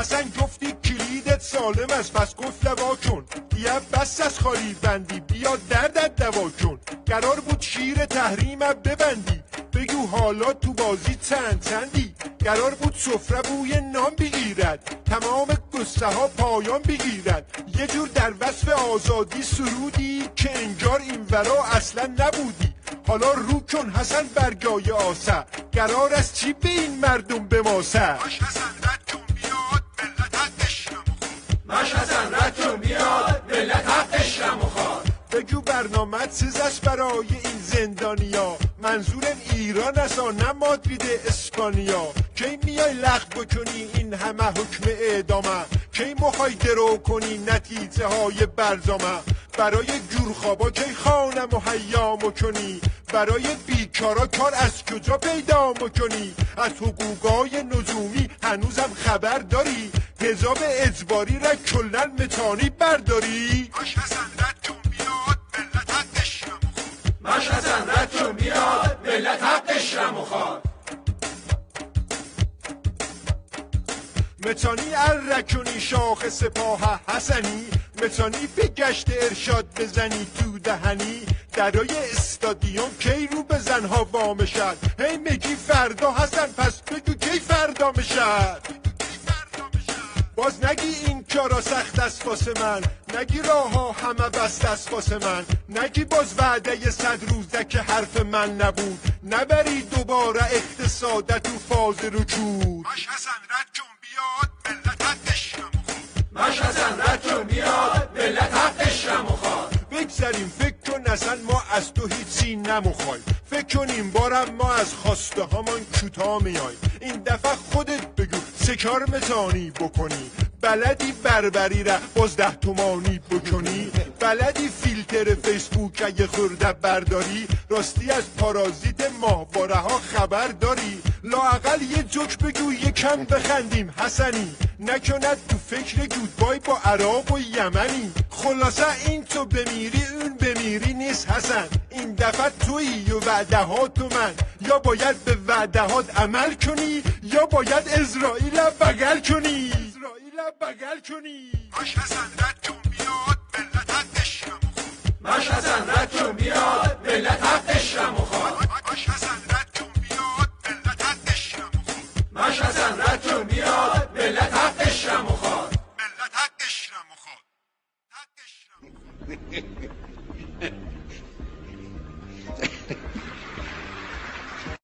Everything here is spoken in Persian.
حسن گفتی کلیدت سالم است، پس گفت لوا کن دیگه بس از خالی بندی، بیا دردت دوا کن. قرار بود شیر تحریمم ببندی، بگو حالا تو بازی چندی. قرار بود سفره بوی نام بگیرد، تمام قصه ها پایان بگیرد. یه جور در وصف آزادی سرودی که انگار این ورا اصلا نبودی. حالا رو کن حسن برگای آسه، قرار است چی به این مردم بماسه؟ باش حسن رد کن بیاد ملت حقش رو میخواد. باش حسن رد کن بیاد ملت حقش رو میخواد. بگو برنامه چیز است برای این زندانیا، منظورم ایران است نه مادرید اسپانیا. کی میای لغو بکنی این همه حکم اعدامه، کی میخوای درو کنی نتیجه های برجامه. برای جورخوابا کی خانه مهیا میکنی، برای بیکارا کار از کجا پیدا میکنی؟ از حقوقای نجومی هنوزم خبر داری؟ حجاب اجباری را کلن متانی برداری؟ باش حسن رد کن بیاد ملت حقش رو میخواد. باش حسن رد کن بیاد ملت حقش رو میخواد. متانی الرکنی شاخ سپاه حسنی، متانی به گشت ارشاد بزنی تو دهنی. درای استادیوم کی رو به زنها وام شد؟ هی میگی فردا حسن، پس بگو کی فردا میشد؟ باز نگی این کارا سخت است واسه من، نگی راه ها همه بست است واسه من، نگی باز وعده 100 روزه که حرف من نبود، نبری دوباره اقتصادت تو فاز رکود. باش حسن رد کن بیاد ملت حقش رو میخواد. باش حسن رد کن بیاد ملت حقش رو میخواد. بگذاریم فکر کن اصلا ما از تو هیچی نمیخوایم، فکر کنیم بارم ما از خواسته هامان کوتاه میایم. این دفعه خودت بگو چه کار متانی بکنی؟ بلدی بربری را باز 10 تومانی بکنی؟ بلدی فیلتر فیسبوک اگه خورده برداری؟ راستی از پارازیت ماهواره ها خبر داری؟ لااقل یه جوک بگو یکم بخندیم حسنی، نکند تو فکر گودبای با عراق و یمنی. خلاصه این تو بمیری اون بمیری نیست حسن، این دفعه تویی و وعده ها تو من. یا باید به وعده هات عمل کنی یا باید اسرائیل بغل کنی. بغل کنی. باش حسن رد کن بیاد ملت حقش رو میخواد. باش حسن رد کن بیاد ملت حقش رو میخواد. باش حسن